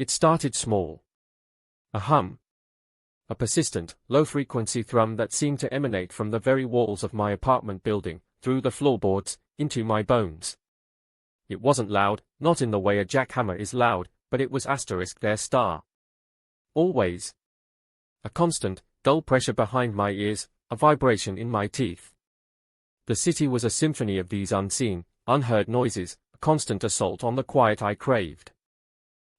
It started small. A hum. A persistent, low-frequency thrum that seemed to emanate from the very walls of my apartment building, through the floorboards, into my bones. It wasn't loud, not in the way a jackhammer is loud, but it was there star. Always. A constant, dull pressure behind my ears, a vibration in my teeth. The city was a symphony of these unseen, unheard noises, a constant assault on the quiet I craved.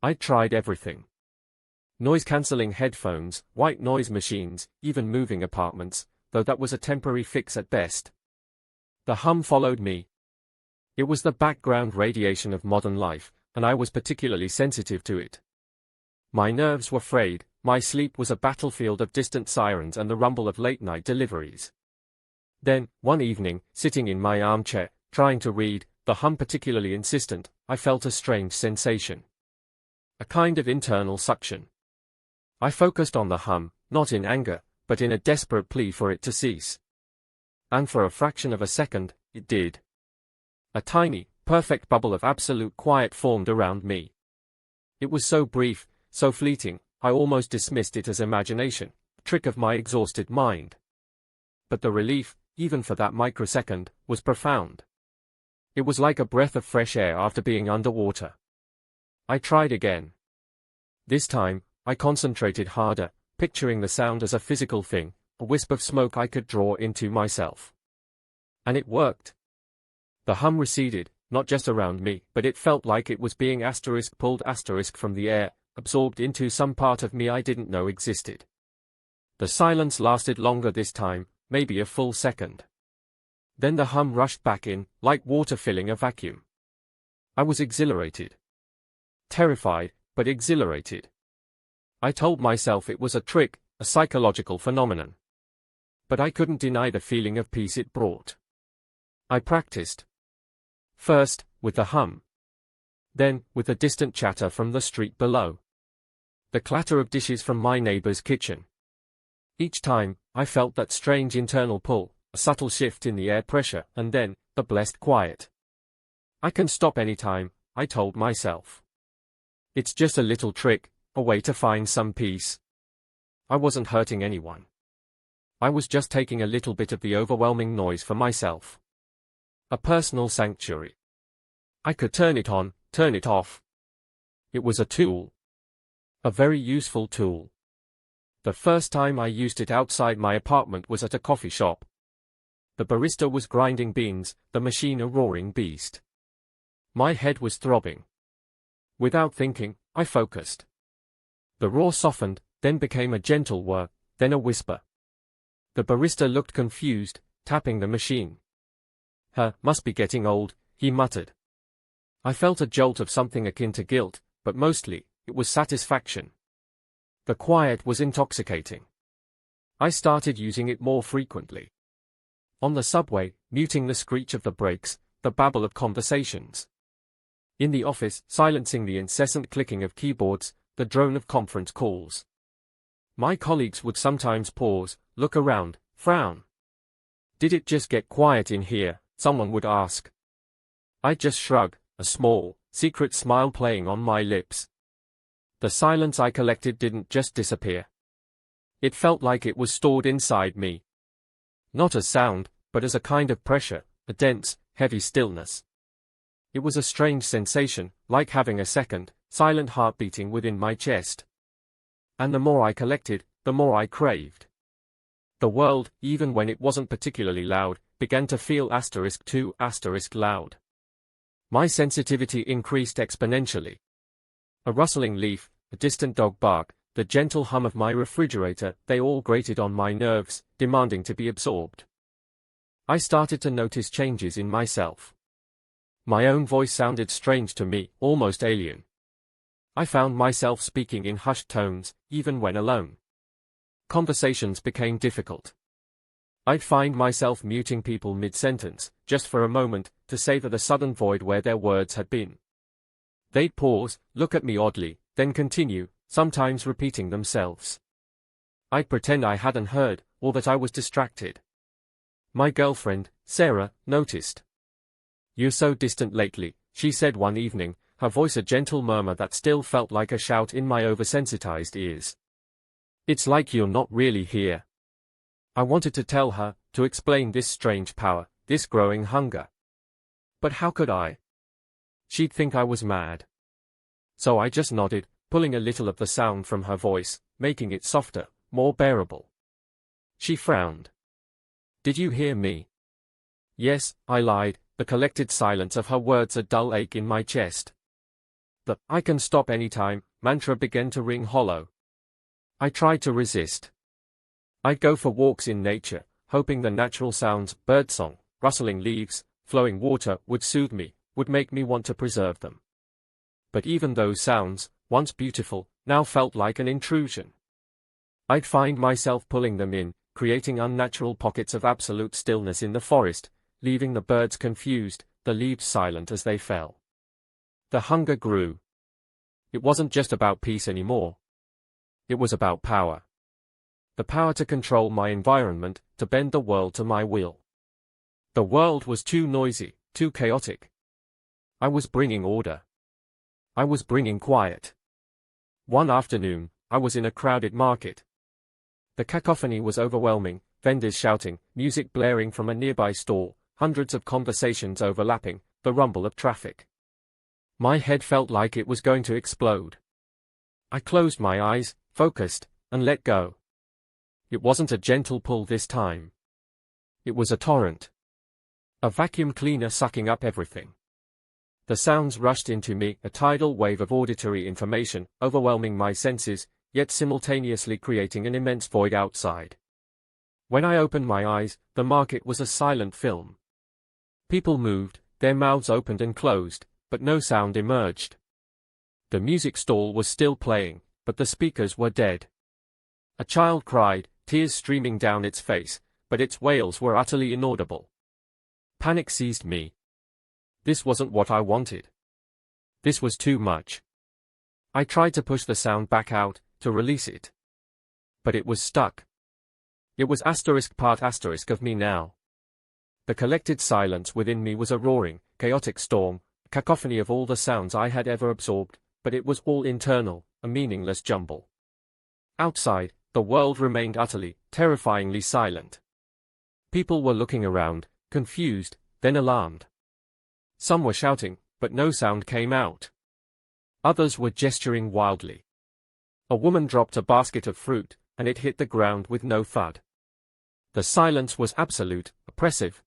I'd tried everything. Noise-cancelling headphones, white noise machines, even moving apartments, though that was a temporary fix at best. The hum followed me. It was the background radiation of modern life, and I was particularly sensitive to it. My nerves were frayed, my sleep was a battlefield of distant sirens and the rumble of late-night deliveries. Then, one evening, sitting in my armchair, trying to read, the hum particularly insistent, I felt a strange sensation. A kind of internal suction. I focused on the hum, not in anger, but in a desperate plea for it to cease. And for a fraction of a second, it did. A tiny, perfect bubble of absolute quiet formed around me. It was so brief, so fleeting, I almost dismissed it as imagination, a trick of my exhausted mind. But the relief, even for that microsecond, was profound. It was like a breath of fresh air after being underwater. I tried again. This time, I concentrated harder, picturing the sound as a physical thing, a wisp of smoke I could draw into myself. And it worked. The hum receded, not just around me, but it felt like it was being pulled from the air, absorbed into some part of me I didn't know existed. The silence lasted longer this time, maybe a full second. Then the hum rushed back in, like water filling a vacuum. I was exhilarated. Terrified, but exhilarated. I told myself it was a trick, a psychological phenomenon. But I couldn't deny the feeling of peace it brought. I practiced. First, with the hum. Then, with the distant chatter from the street below. The clatter of dishes from my neighbor's kitchen. Each time, I felt that strange internal pull, a subtle shift in the air pressure, and then, the blessed quiet. I can stop anytime, I told myself. It's just a little trick, a way to find some peace. I wasn't hurting anyone. I was just taking a little bit of the overwhelming noise for myself. A personal sanctuary. I could turn it on, turn it off. It was a tool. A very useful tool. The first time I used it outside my apartment was at a coffee shop. The barista was grinding beans, the machine a roaring beast. My head was throbbing. Without thinking, I focused. The roar softened, then became a gentle whir, then a whisper. The barista looked confused, tapping the machine. Must be getting old, he muttered. I felt a jolt of something akin to guilt, but mostly, it was satisfaction. The quiet was intoxicating. I started using it more frequently. On the subway, muting the screech of the brakes, the babble of conversations. In the office, silencing the incessant clicking of keyboards, the drone of conference calls. My colleagues would sometimes pause, look around, frown. Did it just get quiet in here? Someone would ask. I'd just shrug, a small, secret smile playing on my lips. The silence I collected didn't just disappear. It felt like it was stored inside me. Not as sound, but as a kind of pressure, a dense, heavy stillness. It was a strange sensation, like having a second, silent heart beating within my chest. And the more I collected, the more I craved. The world, even when it wasn't particularly loud, began to feel *2 loud. My sensitivity increased exponentially. A rustling leaf, a distant dog bark, the gentle hum of my refrigerator, they all grated on my nerves, demanding to be absorbed. I started to notice changes in myself. My own voice sounded strange to me, almost alien. I found myself speaking in hushed tones, even when alone. Conversations became difficult. I'd find myself muting people mid-sentence, just for a moment, to savor the sudden void where their words had been. They'd pause, look at me oddly, then continue, sometimes repeating themselves. I'd pretend I hadn't heard, or that I was distracted. My girlfriend, Sarah, noticed. "You're so distant lately," she said one evening, her voice a gentle murmur that still felt like a shout in my oversensitized ears. "It's like you're not really here." I wanted to tell her, to explain this strange power, this growing hunger. But how could I? She'd think I was mad. So I just nodded, pulling a little of the sound from her voice, making it softer, more bearable. She frowned. "Did you hear me?" "Yes," I lied, the collected silence of her words a dull ache in my chest. The "I can stop anytime" mantra began to ring hollow. I tried to resist. I'd go for walks in nature, hoping the natural sounds, birdsong, rustling leaves, flowing water, would soothe me, would make me want to preserve them. But even those sounds, once beautiful, now felt like an intrusion. I'd find myself pulling them in, creating unnatural pockets of absolute stillness in the forest, leaving the birds confused, the leaves silent as they fell. The hunger grew. It wasn't just about peace anymore. It was about power. The power to control my environment, to bend the world to my will. The world was too noisy, too chaotic. I was bringing order. I was bringing quiet. One afternoon, I was in a crowded market. The cacophony was overwhelming, vendors shouting, music blaring from a nearby stall, hundreds of conversations overlapping, the rumble of traffic. My head felt like it was going to explode. I closed my eyes, focused, and let go. It wasn't a gentle pull this time. It was a torrent. A vacuum cleaner sucking up everything. The sounds rushed into me, a tidal wave of auditory information, overwhelming my senses, yet simultaneously creating an immense void outside. When I opened my eyes, the market was a silent film. People moved, their mouths opened and closed, but no sound emerged. The music stall was still playing, but the speakers were dead. A child cried, tears streaming down its face, but its wails were utterly inaudible. Panic seized me. This wasn't what I wanted. This was too much. I tried to push the sound back out, to release it. But it was stuck. It was part of me now. The collected silence within me was a roaring, chaotic storm, a cacophony of all the sounds I had ever absorbed, but it was all internal, a meaningless jumble. Outside, the world remained utterly, terrifyingly silent. People were looking around, confused, then alarmed. Some were shouting, but no sound came out. Others were gesturing wildly. A woman dropped a basket of fruit, and it hit the ground with no thud. The silence was absolute, oppressive.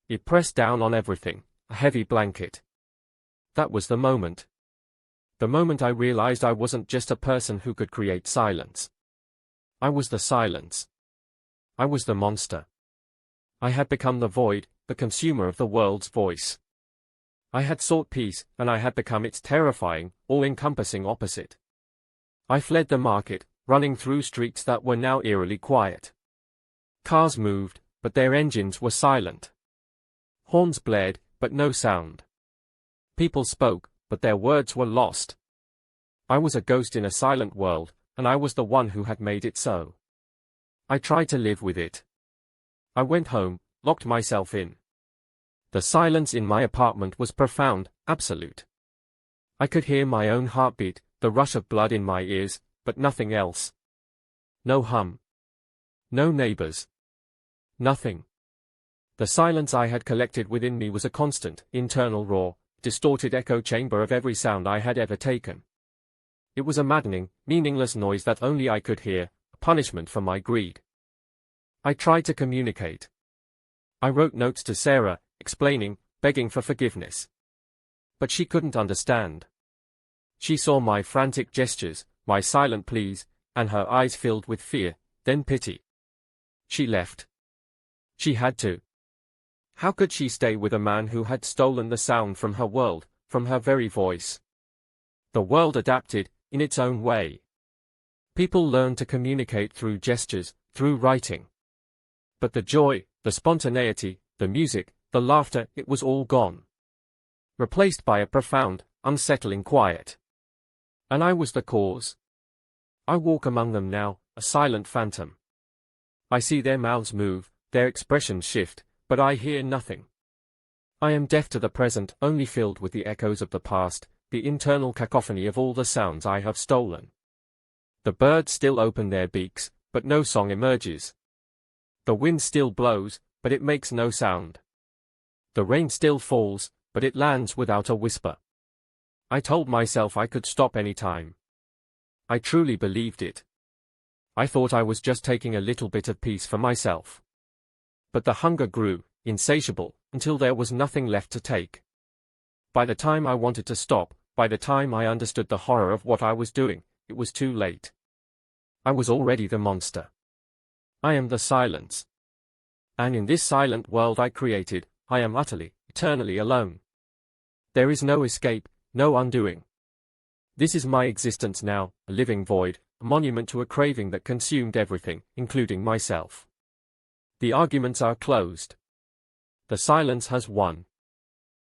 It pressed down on everything, a heavy blanket. That was the moment. The moment I realized I wasn't just a person who could create silence. I was the silence. I was the monster. I had become the void, the consumer of the world's voice. I had sought peace, and I had become its terrifying, all-encompassing opposite. I fled the market, running through streets that were now eerily quiet. Cars moved, but their engines were silent. Horns blared, but no sound. People spoke, but their words were lost. I was a ghost in a silent world, and I was the one who had made it so. I tried to live with it. I went home, locked myself in. The silence in my apartment was profound, absolute. I could hear my own heartbeat, the rush of blood in my ears, but nothing else. No hum. No neighbors. Nothing. The silence I had collected within me was a constant, internal roar, distorted echo chamber of every sound I had ever taken. It was a maddening, meaningless noise that only I could hear, a punishment for my greed. I tried to communicate. I wrote notes to Sarah, explaining, begging for forgiveness. But she couldn't understand. She saw my frantic gestures, my silent pleas, and her eyes filled with fear, then pity. She left. She had to. How could she stay with a man who had stolen the sound from her world, from her very voice? The world adapted, in its own way. People learned to communicate through gestures, through writing. But the joy, the spontaneity, the music, the laughter, it was all gone. Replaced by a profound, unsettling quiet. And I was the cause. I walk among them now, a silent phantom. I see their mouths move, their expressions shift, but I hear nothing. I am deaf to the present, only filled with the echoes of the past, the internal cacophony of all the sounds I have stolen. The birds still open their beaks, but no song emerges. The wind still blows, but it makes no sound. The rain still falls, but it lands without a whisper. I told myself I could stop any time. I truly believed it. I thought I was just taking a little bit of peace for myself. But the hunger grew, insatiable, until there was nothing left to take. By the time I wanted to stop, by the time I understood the horror of what I was doing, it was too late. I was already the monster. I am the silence. And in this silent world I created, I am utterly, eternally alone. There is no escape, no undoing. This is my existence now, a living void, a monument to a craving that consumed everything, including myself. The arguments are closed. The silence has won.